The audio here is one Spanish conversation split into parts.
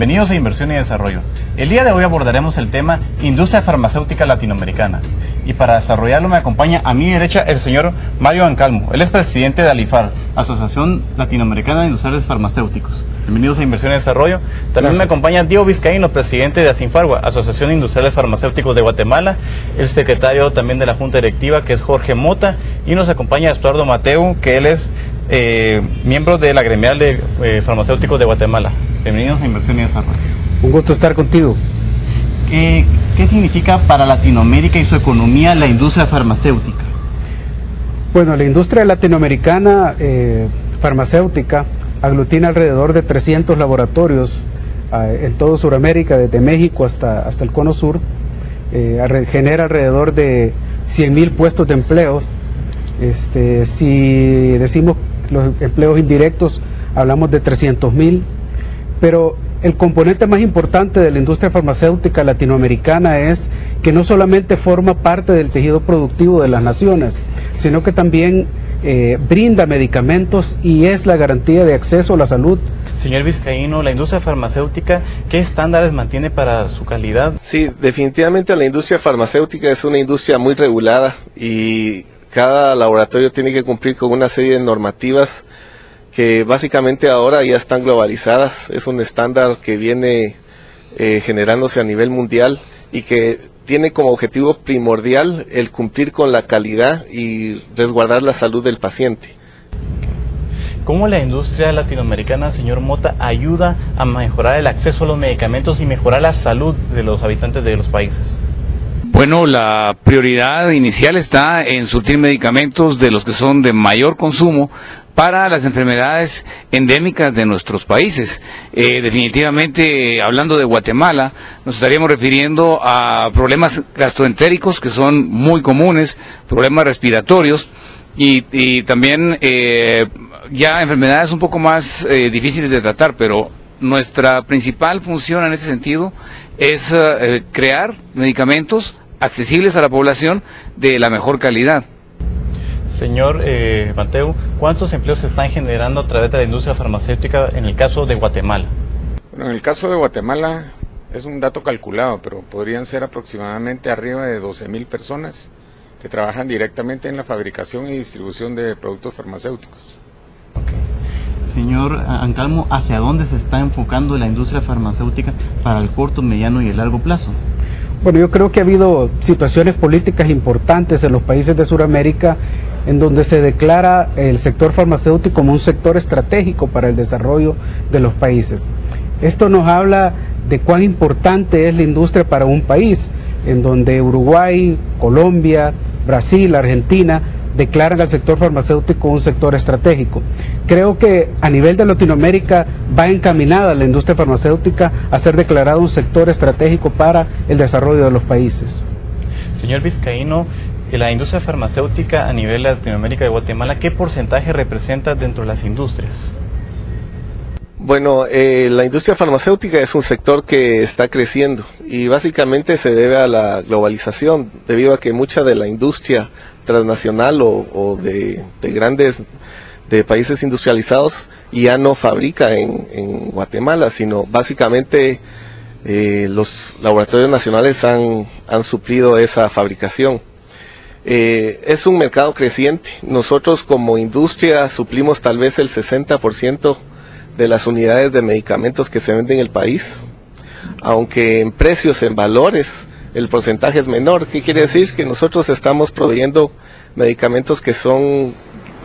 Bienvenidos a Inversión y Desarrollo. El día de hoy abordaremos el tema Industria Farmacéutica Latinoamericana. Y para desarrollarlo me acompaña a mi derecha el señor Mario Ancalmo. Él es presidente de ALIFAR, Asociación Latinoamericana de Industriales Farmacéuticos. Bienvenidos a Inversión y Desarrollo. También Gracias. Me acompaña Diego Vizcaíno, presidente de ASINFARGUA, Asociación de Industriales Farmacéuticos de Guatemala. El secretario también de la Junta Directiva, que es Jorge Mota. Y nos acompaña Estuardo Mateu, que él es miembro de la gremial de farmacéuticos de Guatemala. Bienvenidos a Inversión y Desarrollo. Un gusto estar contigo. ¿Qué significa para Latinoamérica y su economía la industria farmacéutica? Bueno, la industria latinoamericana farmacéutica aglutina alrededor de 300 laboratorios en todo Sudamérica, desde México hasta el Cono Sur. Genera alrededor de 100.000 puestos de empleos. Si decimos los empleos indirectos, hablamos de 300.000, pero el componente más importante de la industria farmacéutica latinoamericana es que no solamente forma parte del tejido productivo de las naciones, sino que también brinda medicamentos y es la garantía de acceso a la salud. Señor Vizcaíno, la industria farmacéutica, ¿qué estándares mantiene para su calidad? Sí, definitivamente la industria farmacéutica es una industria muy regulada y cada laboratorio tiene que cumplir con una serie de normativas que básicamente ahora ya están globalizadas. Es un estándar que viene generándose a nivel mundial y que tiene como objetivo primordial el cumplir con la calidad y resguardar la salud del paciente. ¿Cómo la industria latinoamericana, señor Mota, ayuda a mejorar el acceso a los medicamentos y mejorar la salud de los habitantes de los países? Bueno, la prioridad inicial está en surtir medicamentos de los que son de mayor consumo para las enfermedades endémicas de nuestros países. Definitivamente, hablando de Guatemala, nos estaríamos refiriendo a problemas gastroentéricos que son muy comunes, problemas respiratorios y también ya enfermedades un poco más difíciles de tratar, pero nuestra principal función en ese sentido es crear medicamentos accesibles a la población de la mejor calidad. Señor Mateu, ¿cuántos empleos se están generando a través de la industria farmacéutica en el caso de Guatemala? Bueno, en el caso de Guatemala es un dato calculado, pero podrían ser aproximadamente arriba de 12.000 personas que trabajan directamente en la fabricación y distribución de productos farmacéuticos. Okay. Señor Ancalmo, ¿hacia dónde se está enfocando la industria farmacéutica para el corto, mediano y el largo plazo? Bueno, yo creo que ha habido situaciones políticas importantes en los países de Sudamérica en donde se declara el sector farmacéutico como un sector estratégico para el desarrollo de los países. Esto nos habla de cuán importante es la industria para un país, en donde Uruguay, Colombia, Brasil, Argentina declaran al sector farmacéutico un sector estratégico. Creo que a nivel de Latinoamérica va encaminada la industria farmacéutica a ser declarado un sector estratégico para el desarrollo de los países. Señor Vizcaíno, la industria farmacéutica a nivel de Latinoamérica y Guatemala, ¿qué porcentaje representa dentro de las industrias? Bueno, la industria farmacéutica es un sector que está creciendo y básicamente se debe a la globalización, debido a que mucha de la industria transnacional o de países industrializados ya no fabrica en Guatemala, sino básicamente los laboratorios nacionales han suplido esa fabricación. Es un mercado creciente. Nosotros como industria suplimos tal vez el 60% de las unidades de medicamentos que se venden en el país, aunque en precios, en valores, el porcentaje es menor. ¿Qué quiere decir? Que nosotros estamos proveyendo medicamentos que son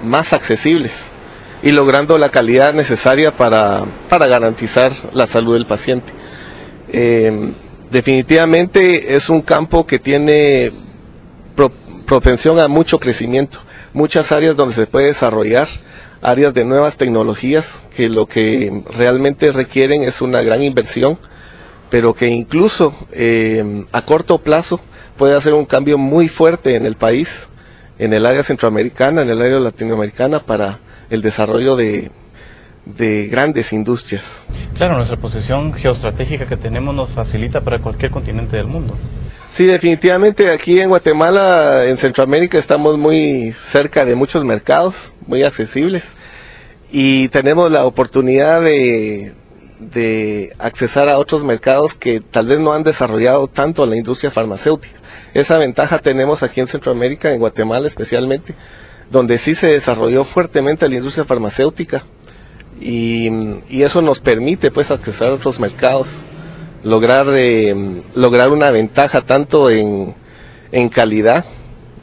más accesibles y logrando la calidad necesaria para garantizar la salud del paciente. Definitivamente es un campo que tiene propensión a mucho crecimiento, muchas áreas donde se puede desarrollar, áreas de nuevas tecnologías que lo que realmente requieren es una gran inversión, pero que incluso a corto plazo puede hacer un cambio muy fuerte en el país, en el área centroamericana, en el área latinoamericana, para el desarrollo de grandes industrias. Claro, nuestra posición geoestratégica que tenemos nos facilita para cualquier continente del mundo. Sí, definitivamente aquí en Guatemala, en Centroamérica, estamos muy cerca de muchos mercados, muy accesibles, y tenemos la oportunidad de de accesar a otros mercados que tal vez no han desarrollado tanto la industria farmacéutica. Esa ventaja tenemos aquí en Centroamérica, en Guatemala especialmente, donde sí se desarrolló fuertemente la industria farmacéutica y eso nos permite pues accesar a otros mercados, lograr una ventaja tanto en calidad,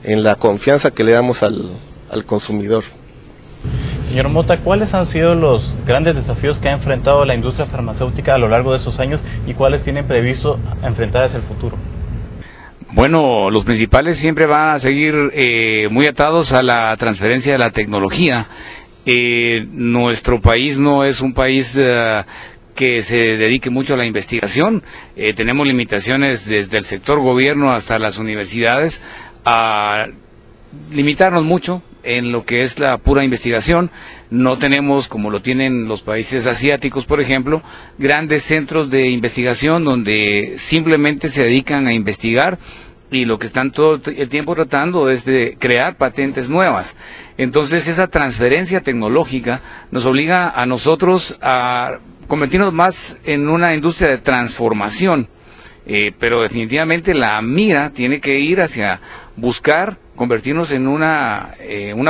en la confianza que le damos al consumidor. Señor Mota, ¿cuáles han sido los grandes desafíos que ha enfrentado la industria farmacéutica a lo largo de estos años y cuáles tienen previsto enfrentar hacia el futuro? Bueno, los principales siempre van a seguir muy atados a la transferencia de la tecnología. Nuestro país no es un país que se dedique mucho a la investigación. Tenemos limitaciones desde el sector gobierno hasta las universidades a limitarnos mucho en lo que es la pura investigación. No tenemos, como lo tienen los países asiáticos, por ejemplo, grandes centros de investigación donde simplemente se dedican a investigar y lo que están todo el tiempo tratando es de crear patentes nuevas. Entonces esa transferencia tecnológica nos obliga a nosotros a convertirnos más en una industria de transformación, pero definitivamente la mira tiene que ir hacia buscar convertirnos en una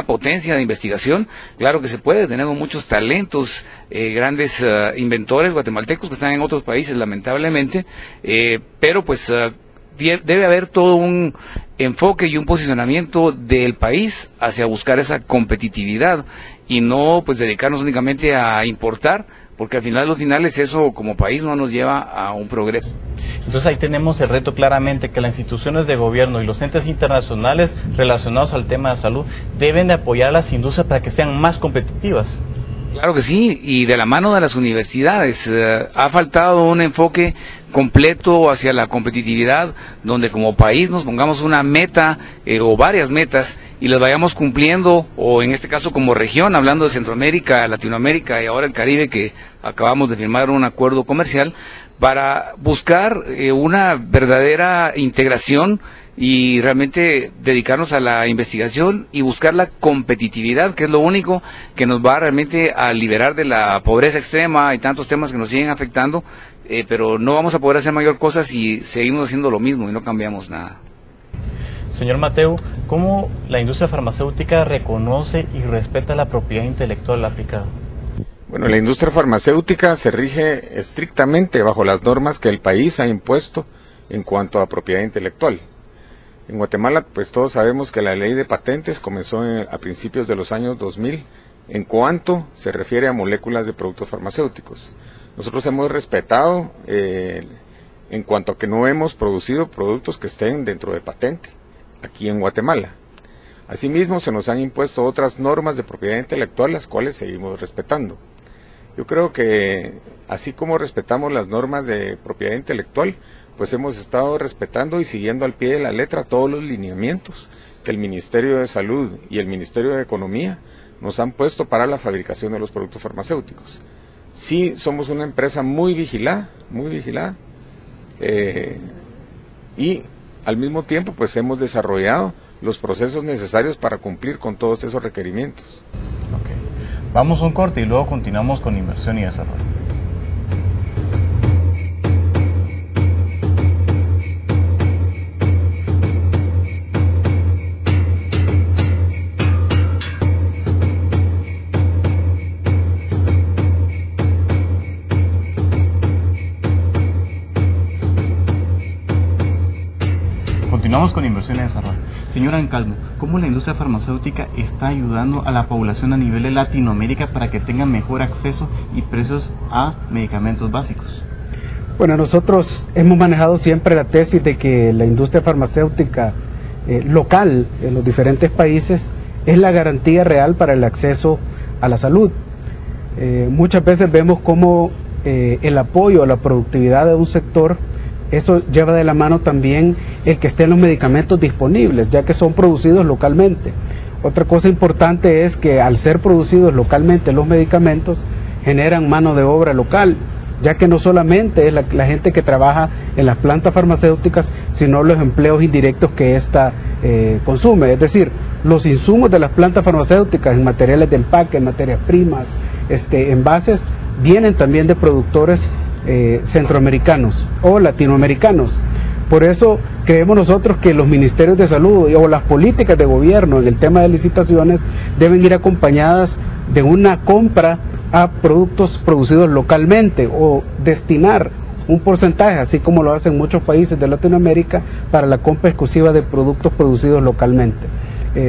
potencia de investigación. Claro que se puede, tenemos muchos talentos, grandes inventores guatemaltecos que están en otros países lamentablemente, pero pues debe haber todo un enfoque y un posicionamiento del país hacia buscar esa competitividad y no pues dedicarnos únicamente a importar, porque al final de los finales eso como país no nos lleva a un progreso. Entonces ahí tenemos el reto claramente que las instituciones de gobierno y los entes internacionales relacionados al tema de salud deben de apoyar a las industrias para que sean más competitivas. Claro que sí, y de la mano de las universidades. Ha faltado un enfoque completo hacia la competitividad, donde como país nos pongamos una meta o varias metas y las vayamos cumpliendo, o en este caso como región, hablando de Centroamérica, Latinoamérica y ahora el Caribe, que acabamos de firmar un acuerdo comercial, para buscar una verdadera integración y realmente dedicarnos a la investigación y buscar la competitividad, que es lo único que nos va realmente a liberar de la pobreza extrema y tantos temas que nos siguen afectando, pero no vamos a poder hacer mayor cosa si seguimos haciendo lo mismo y no cambiamos nada. Señor Mateu, ¿cómo la industria farmacéutica reconoce y respeta la propiedad intelectual aplicada? Bueno, la industria farmacéutica se rige estrictamente bajo las normas que el país ha impuesto en cuanto a propiedad intelectual. En Guatemala, pues todos sabemos que la ley de patentes comenzó a principios de los años 2000 en cuanto se refiere a moléculas de productos farmacéuticos. Nosotros hemos respetado en cuanto a que no hemos producido productos que estén dentro de patente aquí en Guatemala. Asimismo, se nos han impuesto otras normas de propiedad intelectual, las cuales seguimos respetando. Yo creo que así como respetamos las normas de propiedad intelectual, pues hemos estado respetando y siguiendo al pie de la letra todos los lineamientos que el Ministerio de Salud y el Ministerio de Economía nos han puesto para la fabricación de los productos farmacéuticos. Sí, somos una empresa muy vigilada, y al mismo tiempo pues hemos desarrollado los procesos necesarios para cumplir con todos esos requerimientos. Okay. Vamos a un corte y luego continuamos con inversión y desarrollo. Continuamos con inversión y desarrollo. Señora Ancalmo, ¿cómo la industria farmacéutica está ayudando a la población a nivel de Latinoamérica para que tengan mejor acceso y precios a medicamentos básicos? Bueno, nosotros hemos manejado siempre la tesis de que la industria farmacéutica local en los diferentes países es la garantía real para el acceso a la salud. Muchas veces vemos cómo el apoyo a la productividad de un sector, eso lleva de la mano también el que estén los medicamentos disponibles, ya que son producidos localmente. Otra cosa importante es que al ser producidos localmente los medicamentos generan mano de obra local, ya que no solamente es la gente que trabaja en las plantas farmacéuticas, sino los empleos indirectos que ésta consume. Es decir, los insumos de las plantas farmacéuticas en materiales de empaque, en materias primas, envases, vienen también de productores centroamericanos o latinoamericanos. Por eso creemos nosotros que los ministerios de salud o las políticas de gobierno en el tema de licitaciones deben ir acompañadas de una compra a productos producidos localmente o destinar un porcentaje, así como lo hacen muchos países de Latinoamérica, para la compra exclusiva de productos producidos localmente.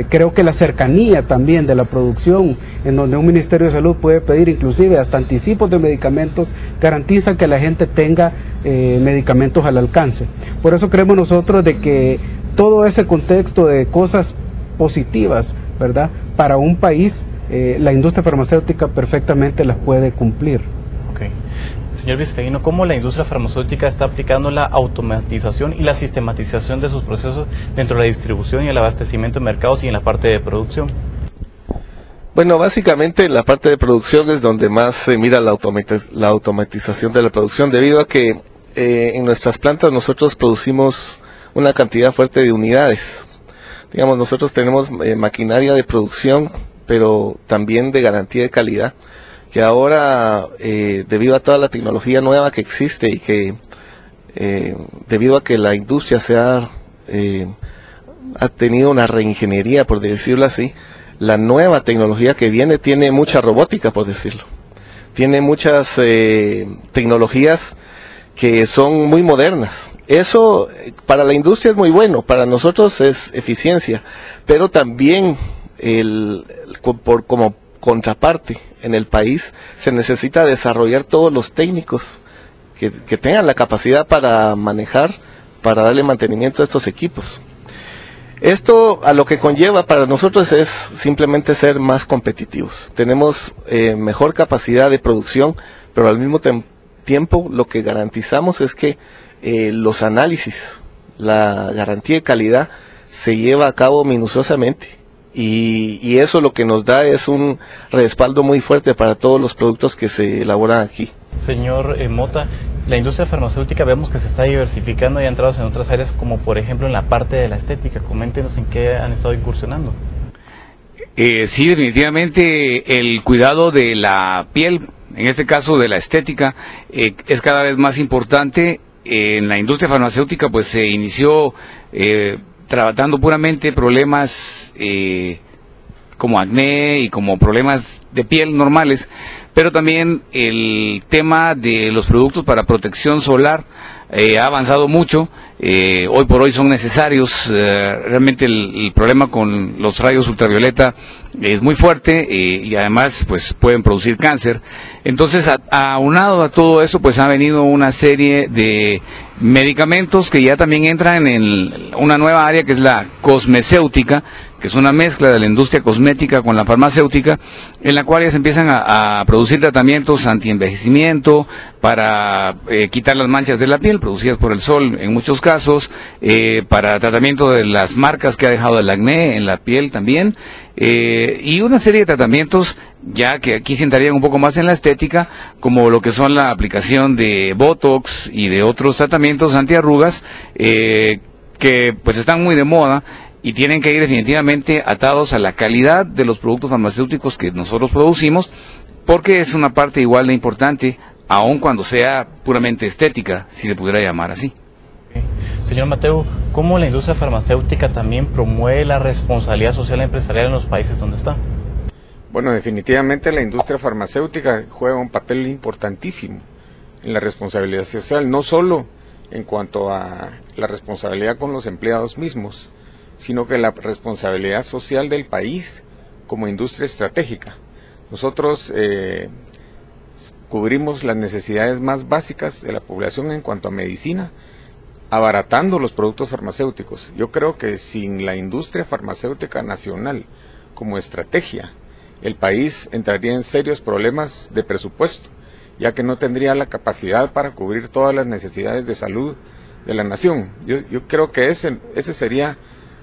Creo que la cercanía también de la producción, en donde un Ministerio de Salud puede pedir inclusive hasta anticipos de medicamentos, garantiza que la gente tenga medicamentos al alcance. Por eso creemos nosotros de que todo ese contexto de cosas positivas, ¿verdad?, para un país, la industria farmacéutica perfectamente las puede cumplir. Okay. Señor Vizcaíno, ¿cómo la industria farmacéutica está aplicando la automatización y la sistematización de sus procesos dentro de la distribución y el abastecimiento de mercados y en la parte de producción? Bueno, básicamente en la parte de producción es donde más se mira la automatización de la producción, debido a que en nuestras plantas nosotros producimos una cantidad fuerte de unidades. Digamos, nosotros tenemos maquinaria de producción, pero también de garantía de calidad, que ahora, debido a toda la tecnología nueva que existe y que debido a que la industria ha tenido una reingeniería, por decirlo así, la nueva tecnología que viene tiene mucha robótica, por decirlo. Tiene muchas tecnologías que son muy modernas. Eso para la industria es muy bueno, para nosotros es eficiencia, pero también como contraparte en el país se necesita desarrollar todos los técnicos que tengan la capacidad para manejar, para darle mantenimiento a estos equipos. Esto a lo que conlleva para nosotros es simplemente ser más competitivos. Tenemos mejor capacidad de producción, pero al mismo tiempo lo que garantizamos es que los análisis, la garantía de calidad se lleva a cabo minuciosamente. Y eso lo que nos da es un respaldo muy fuerte para todos los productos que se elaboran aquí. Señor Mota, la industria farmacéutica vemos que se está diversificando y ha entrado en otras áreas, como por ejemplo en la parte de la estética. Coméntenos en qué han estado incursionando. Sí, definitivamente el cuidado de la piel, en este caso de la estética, es cada vez más importante. En la industria farmacéutica pues se inició tratando puramente problemas como acné y como problemas de piel normales, pero también el tema de los productos para protección solar ha avanzado mucho. Hoy por hoy son necesarios. Realmente el problema con los rayos ultravioleta es muy fuerte y además pues pueden producir cáncer. Entonces, aunado a todo eso, pues ha venido una serie de medicamentos que ya también entran en una nueva área que es la cosmecéutica, que es una mezcla de la industria cosmética con la farmacéutica, en la cual ya se empiezan a producir tratamientos antienvejecimiento para quitar las manchas de la piel producidas por el sol en muchos casos, para tratamiento de las marcas que ha dejado el acné en la piel también, y una serie de tratamientos ya que aquí se entrarían un poco más en la estética, como lo que son la aplicación de Botox y de otros tratamientos antiarrugas, que pues están muy de moda y tienen que ir definitivamente atados a la calidad de los productos farmacéuticos que nosotros producimos, porque es una parte igual de importante, aun cuando sea puramente estética, si se pudiera llamar así. Señor Mateu, ¿cómo la industria farmacéutica también promueve la responsabilidad social empresarial en los países donde está? Bueno, definitivamente la industria farmacéutica juega un papel importantísimo en la responsabilidad social, no solo en cuanto a la responsabilidad con los empleados mismos, sino que la responsabilidad social del país como industria estratégica. Nosotros cubrimos las necesidades más básicas de la población en cuanto a medicina, abaratando los productos farmacéuticos. Yo creo que sin la industria farmacéutica nacional como estrategia, el país entraría en serios problemas de presupuesto, ya que no tendría la capacidad para cubrir todas las necesidades de salud de la nación. Yo creo que ese sería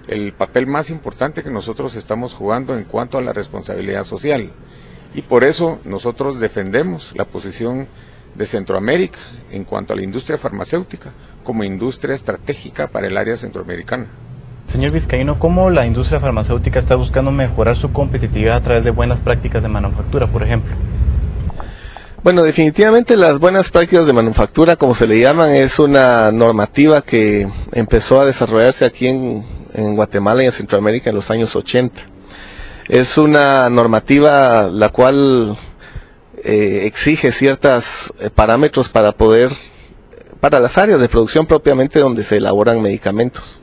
el papel más importante que nosotros estamos jugando en cuanto a la responsabilidad social. Y por eso nosotros defendemos la posición de Centroamérica en cuanto a la industria farmacéutica como industria estratégica para el área centroamericana. Señor Vizcaíno, ¿cómo la industria farmacéutica está buscando mejorar su competitividad a través de buenas prácticas de manufactura, por ejemplo? Bueno, definitivamente las buenas prácticas de manufactura, como se le llaman, es una normativa que empezó a desarrollarse aquí en Guatemala y en Centroamérica en los años 80. Es una normativa la cual exige ciertos parámetros para las áreas de producción propiamente donde se elaboran medicamentos.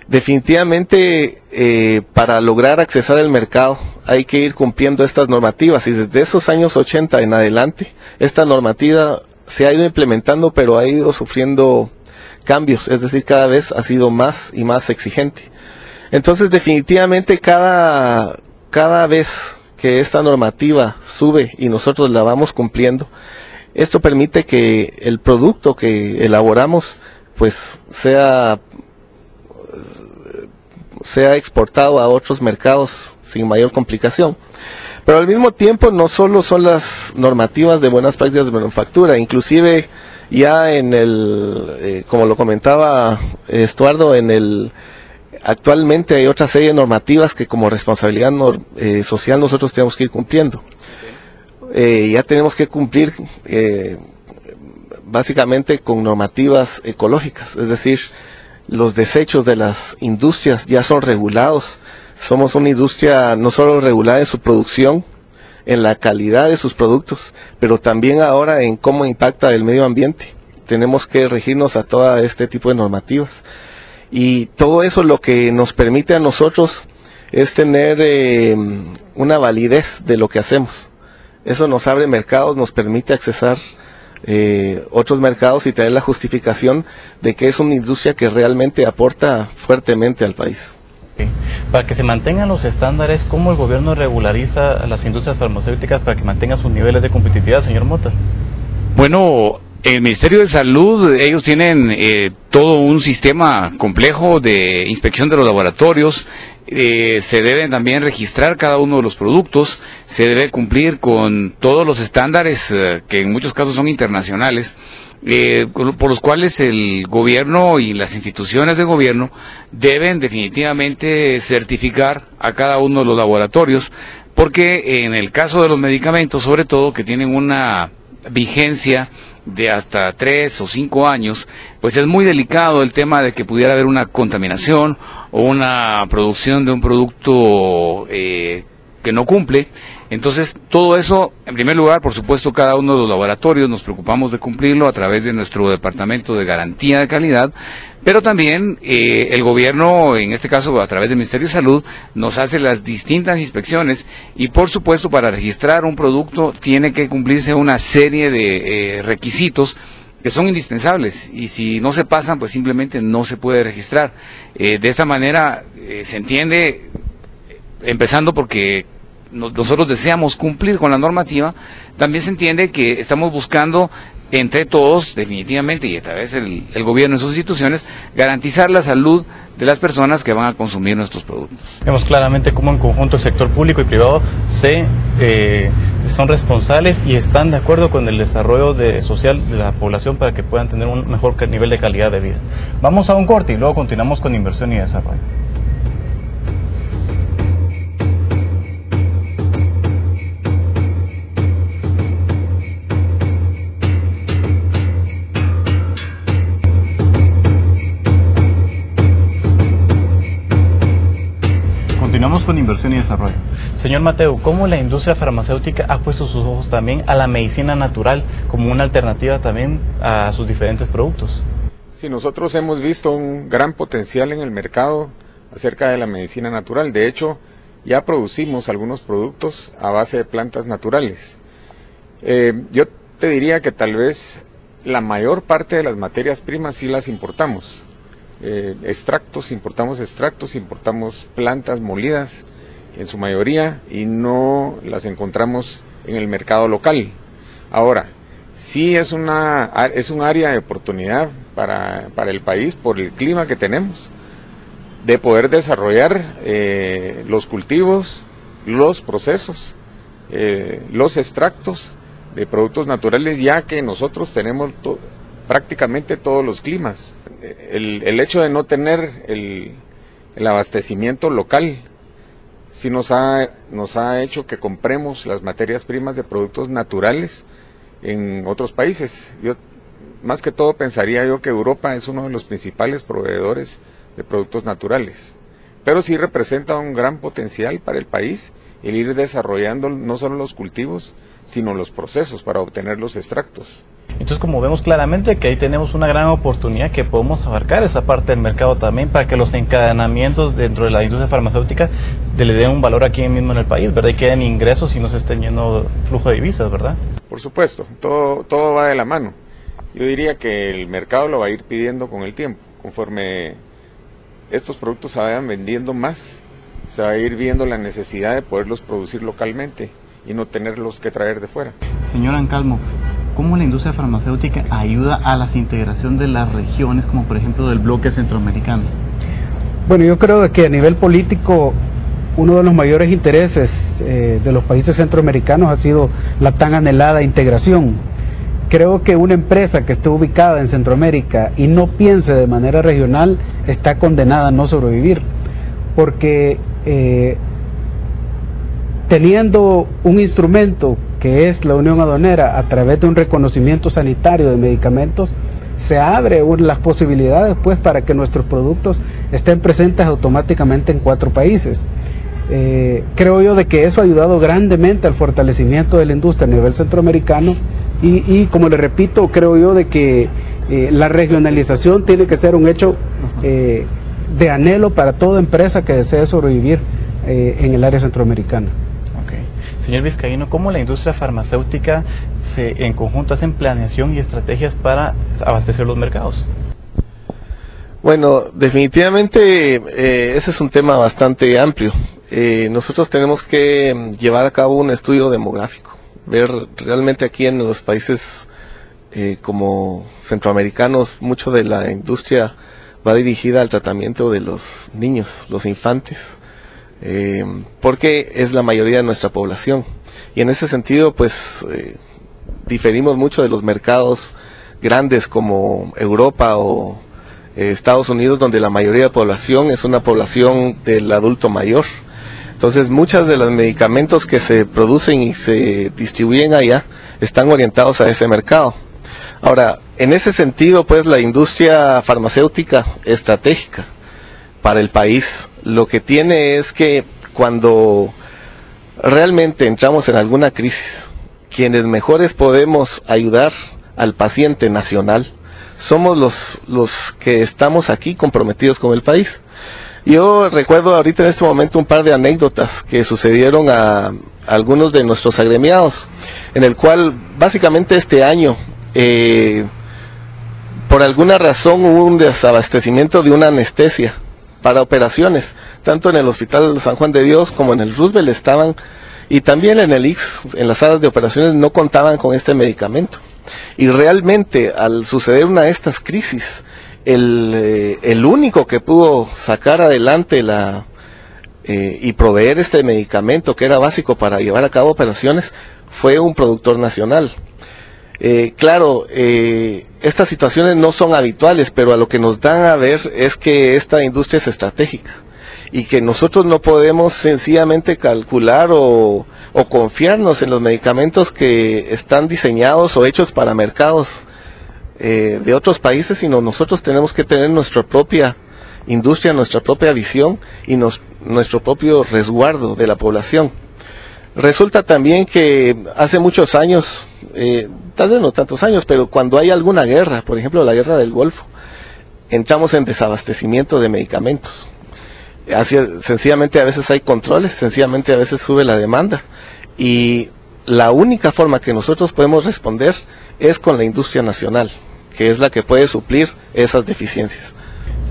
Definitivamente, para lograr accesar al mercado hay que ir cumpliendo estas normativas, y desde esos años 80 en adelante esta normativa se ha ido implementando, pero ha ido sufriendo cambios, es decir, cada vez ha sido más y más exigente. Entonces, definitivamente cada vez que esta normativa sube y nosotros la vamos cumpliendo, esto permite que el producto que elaboramos pues sea exportado a otros mercados sin mayor complicación. Pero al mismo tiempo no solo son las normativas de buenas prácticas de manufactura, inclusive ya como lo comentaba Estuardo, actualmente hay otra serie de normativas que como responsabilidad social nosotros tenemos que ir cumpliendo. Ya tenemos que cumplir básicamente con normativas ecológicas, es decir, los desechos de las industrias ya son regulados. Somos una industria no solo regulada en su producción, en la calidad de sus productos, pero también ahora en cómo impacta el medio ambiente. Tenemos que regirnos a todo este tipo de normativas. Y todo eso lo que nos permite a nosotros es tener una validez de lo que hacemos. Eso nos abre mercados, nos permite accesar otros mercados y tener la justificación de que es una industria que realmente aporta fuertemente al país. Okay. Para que se mantengan los estándares, ¿cómo el gobierno regulariza a las industrias farmacéuticas para que mantengan sus niveles de competitividad, señor Mota? Bueno, el Ministerio de Salud, ellos tienen todo un sistema complejo de inspección de los laboratorios. Se deben también registrar cada uno de los productos, se debe cumplir con todos los estándares que en muchos casos son internacionales, por los cuales el gobierno y las instituciones de gobierno deben definitivamente certificar a cada uno de los laboratorios, porque en el caso de los medicamentos, sobre todo, que tienen una vigencia de hasta 3 o 5 años, pues es muy delicado el tema de que pudiera haber una contaminación o una producción de un producto que no cumple. Entonces, todo eso, en primer lugar, por supuesto, cada uno de los laboratorios nos preocupamos de cumplirlo a través de nuestro departamento de garantía de calidad, pero también el gobierno, en este caso a través del Ministerio de Salud, nos hace las distintas inspecciones y, por supuesto, para registrar un producto tiene que cumplirse una serie de requisitos que son indispensables, y si no se pasan, pues simplemente no se puede registrar. De esta manera se entiende, empezando porque nosotros deseamos cumplir con la normativa, también se entiende que estamos buscando entre todos, definitivamente, y a través del gobierno y sus instituciones, garantizar la salud de las personas que van a consumir nuestros productos. Vemos claramente cómo en conjunto el sector público y privado son responsables y están de acuerdo con el desarrollo social de la población para que puedan tener un mejor nivel de calidad de vida. Vamos a un corte y luego continuamos con inversión y desarrollo. Continuamos con inversión y desarrollo. Señor Mateo, ¿cómo la industria farmacéutica ha puesto sus ojos también a la medicina natural como una alternativa también a sus diferentes productos? Sí, nosotros hemos visto un gran potencial en el mercado acerca de la medicina natural. De hecho, ya producimos algunos productos a base de plantas naturales. Yo te diría que tal vez la mayor parte de las materias primas sí las importamos. Importamos plantas molidas en su mayoría y no las encontramos en el mercado local. Ahora, sí es un área de oportunidad para el país por el clima que tenemos, de poder desarrollar los cultivos, los procesos, los extractos de productos naturales, ya que nosotros tenemos prácticamente todos los climas. El hecho de no tener el abastecimiento local sí nos ha hecho que compremos las materias primas de productos naturales en otros países. Yo más que todo pensaría yo que Europa es uno de los principales proveedores de productos naturales, pero sí representa un gran potencial para el país el ir desarrollando no solo los cultivos, sino los procesos para obtener los extractos. Entonces, como vemos claramente que ahí tenemos una gran oportunidad que podemos abarcar esa parte del mercado también para que los encadenamientos dentro de la industria farmacéutica le den un valor aquí mismo en el país, ¿verdad? Y queden ingresos y no se estén yendo flujo de divisas, ¿verdad? Por supuesto, todo va de la mano. Yo diría que el mercado lo va a ir pidiendo con el tiempo. Conforme estos productos se vayan vendiendo más, se va a ir viendo la necesidad de poderlos producir localmente y no tenerlos que traer de fuera. Señor Ancalmo, ¿cómo la industria farmacéutica ayuda a la integración de las regiones, como por ejemplo del bloque centroamericano? Bueno, yo creo que a nivel político uno de los mayores intereses de los países centroamericanos ha sido la tan anhelada integración. Creo que una empresa que esté ubicada en Centroamérica y no piense de manera regional está condenada a no sobrevivir, porque teniendo un instrumento que es la Unión Aduanera a través de un reconocimiento sanitario de medicamentos, se abre las posibilidades pues para que nuestros productos estén presentes automáticamente en 4 países. Creo yo de que eso ha ayudado grandemente al fortalecimiento de la industria a nivel centroamericano y como le repito, creo yo de que la regionalización tiene que ser un hecho de anhelo para toda empresa que desee sobrevivir en el área centroamericana. Señor Vizcaíno, ¿cómo la industria farmacéutica en conjunto hacen planeación y estrategias para abastecer los mercados? Bueno, definitivamente ese es un tema bastante amplio. Nosotros tenemos que llevar a cabo un estudio demográfico, ver realmente aquí en los países como centroamericanos, mucho de la industria va dirigida al tratamiento de los niños, los infantes. Porque es la mayoría de nuestra población y en ese sentido pues diferimos mucho de los mercados grandes como Europa o Estados Unidos, donde la mayoría de la población es una población del adulto mayor. Entonces muchos de los medicamentos que se producen y se distribuyen allá están orientados a ese mercado. Ahora, en ese sentido pues la industria farmacéutica estratégica para el país. Lo que tiene es que cuando realmente entramos en alguna crisis, quienes mejores podemos ayudar al paciente nacional somos los que estamos aquí comprometidos con el país. Yo recuerdo ahorita en este momento un par de anécdotas que sucedieron a algunos de nuestros agremiados, en el cual básicamente este año por alguna razón hubo un desabastecimiento de una anestesia para operaciones, tanto en el Hospital San Juan de Dios como en el Roosevelt estaban, y también en el ICS, en las salas de operaciones no contaban con este medicamento. Y realmente al suceder una de estas crisis, el único que pudo sacar adelante y proveer este medicamento que era básico para llevar a cabo operaciones fue un productor nacional. Claro, estas situaciones no son habituales, pero a lo que nos dan a ver es que esta industria es estratégica y que nosotros no podemos sencillamente calcular o confiarnos en los medicamentos que están diseñados o hechos para mercados de otros países, sino nosotros tenemos que tener nuestra propia industria, nuestra propia visión y nuestro propio resguardo de la población. Resulta también que hace muchos años, tal vez no tantos años, pero cuando hay alguna guerra, por ejemplo la guerra del Golfo, entramos en desabastecimiento de medicamentos. Así, sencillamente a veces hay controles, sencillamente a veces sube la demanda y la única forma que nosotros podemos responder es con la industria nacional, que es la que puede suplir esas deficiencias.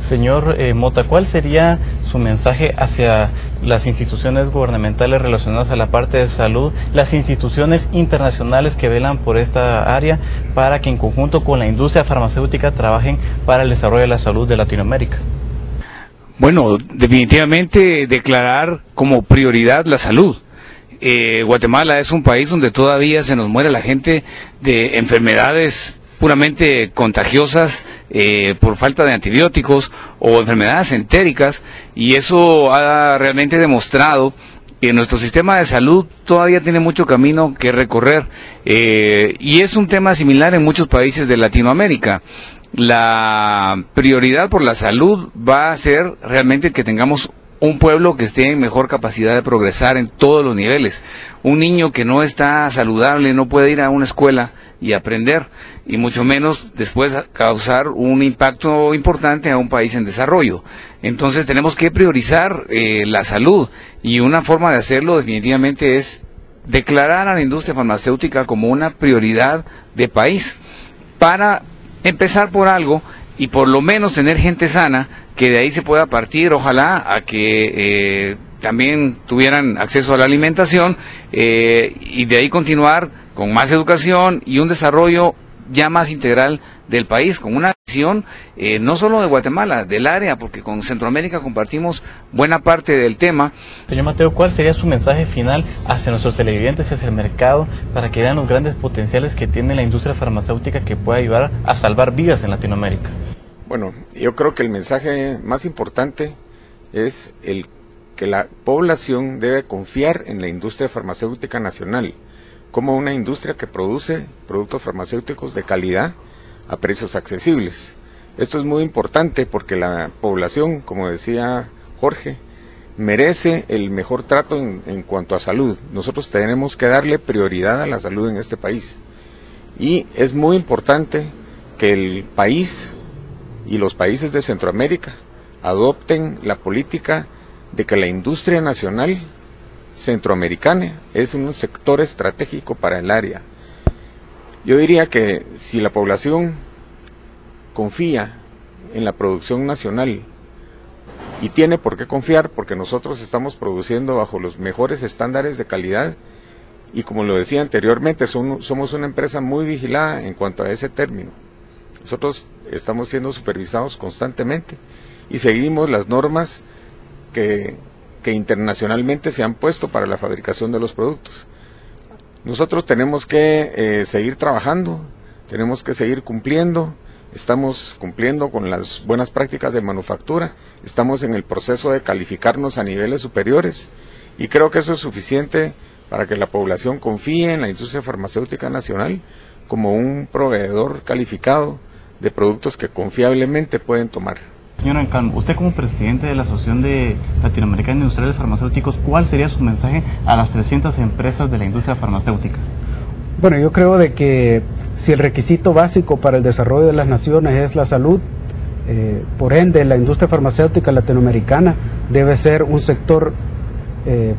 Señor Mota, ¿cuál sería su mensaje hacia las instituciones gubernamentales relacionadas a la parte de salud, las instituciones internacionales que velan por esta área, para que en conjunto con la industria farmacéutica trabajen para el desarrollo de la salud de Latinoamérica? Bueno, definitivamente declarar como prioridad la salud. Guatemala es un país donde todavía se nos muere la gente de enfermedades puramente contagiosas por falta de antibióticos o enfermedades entéricas, y eso ha realmente demostrado que nuestro sistema de salud todavía tiene mucho camino que recorrer, y es un tema similar en muchos países de Latinoamérica. La prioridad por la salud va a ser realmente que tengamos un pueblo que esté en mejor capacidad de progresar en todos los niveles. Un niño que no está saludable no puede ir a una escuela y aprender, y mucho menos después causar un impacto importante a un país en desarrollo. Entonces tenemos que priorizar la salud, y una forma de hacerlo definitivamente es declarar a la industria farmacéutica como una prioridad de país, para empezar por algo y por lo menos tener gente sana, que de ahí se pueda partir, ojalá, a que también tuvieran acceso a la alimentación, y de ahí continuar con más educación y un desarrollo ya más integral del país, con una visión no solo de Guatemala, del área, porque con Centroamérica compartimos buena parte del tema. Señor Mateo, ¿cuál sería su mensaje final hacia nuestros televidentes y hacia el mercado para que vean los grandes potenciales que tiene la industria farmacéutica, que puede ayudar a salvar vidas en Latinoamérica? Bueno, yo creo que el mensaje más importante es que la población debe confiar en la industria farmacéutica nacional como una industria que produce productos farmacéuticos de calidad a precios accesibles. Esto es muy importante porque la población, como decía Jorge, merece el mejor trato en cuanto a salud. Nosotros tenemos que darle prioridad a la salud en este país, y es muy importante que el país y los países de Centroamérica adopten la política de que la industria nacional centroamericana es un sector estratégico para el área. Yo diría que si la población confía en la producción nacional, y tiene por qué confiar, porque nosotros estamos produciendo bajo los mejores estándares de calidad, y como lo decía anteriormente, somos una empresa muy vigilada en cuanto a ese término. Nosotros estamos siendo supervisados constantemente y seguimos las normas que internacionalmente se han puesto para la fabricación de los productos. Nosotros tenemos que seguir trabajando, tenemos que seguir cumpliendo, estamos cumpliendo con las buenas prácticas de manufactura, estamos en el proceso de calificarnos a niveles superiores, y creo que eso es suficiente para que la población confíe en la industria farmacéutica nacional como un proveedor calificado de productos que confiablemente pueden tomar. Señor Ancalmo, usted como presidente de la Asociación de Latinoamericana de Industriales Farmacéuticos, ¿cuál sería su mensaje a las 300 empresas de la industria farmacéutica? Bueno, yo creo de que si el requisito básico para el desarrollo de las naciones es la salud, por ende la industria farmacéutica latinoamericana debe ser un sector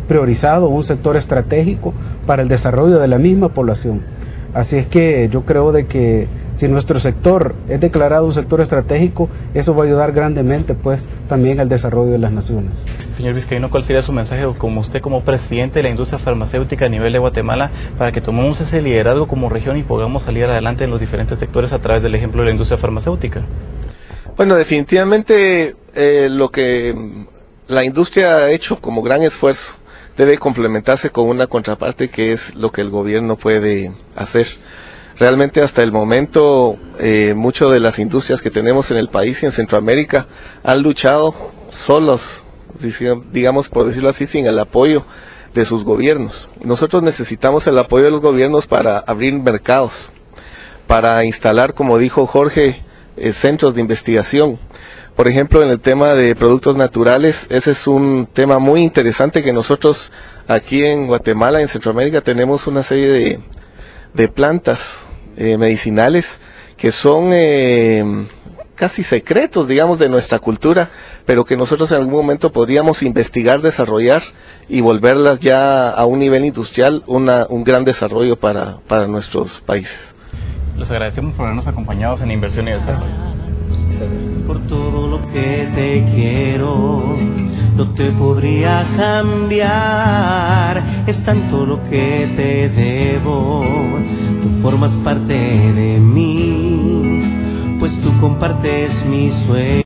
priorizado, un sector estratégico para el desarrollo de la misma población. Así es que yo creo de que si nuestro sector es declarado un sector estratégico, eso va a ayudar grandemente pues también al desarrollo de las naciones. Señor Vizcaíno, ¿cuál sería su mensaje como usted como presidente de la industria farmacéutica a nivel de Guatemala para que tomemos ese liderazgo como región y podamos salir adelante en los diferentes sectores a través del ejemplo de la industria farmacéutica? Bueno, definitivamente lo que la industria ha hecho como gran esfuerzo debe complementarse con una contraparte, que es lo que el gobierno puede hacer. Realmente hasta el momento muchas de las industrias que tenemos en el país y en Centroamérica han luchado solos, digamos por decirlo así, sin el apoyo de sus gobiernos. Nosotros necesitamos el apoyo de los gobiernos para abrir mercados, para instalar, como dijo Jorge, centros de investigación. Por ejemplo, en el tema de productos naturales, ese es un tema muy interesante que nosotros aquí en Guatemala, en Centroamérica, tenemos una serie de plantas medicinales que son casi secretos, digamos, de nuestra cultura, pero que nosotros en algún momento podríamos investigar, desarrollar y volverlas ya a un nivel industrial, un gran desarrollo para nuestros países. Les agradecemos por habernos acompañado en Inversión y Desarrollo. Por todo lo que te quiero, no te podría cambiar. Es tanto lo que te debo, tú formas parte de mí, pues tú compartes mi sueño.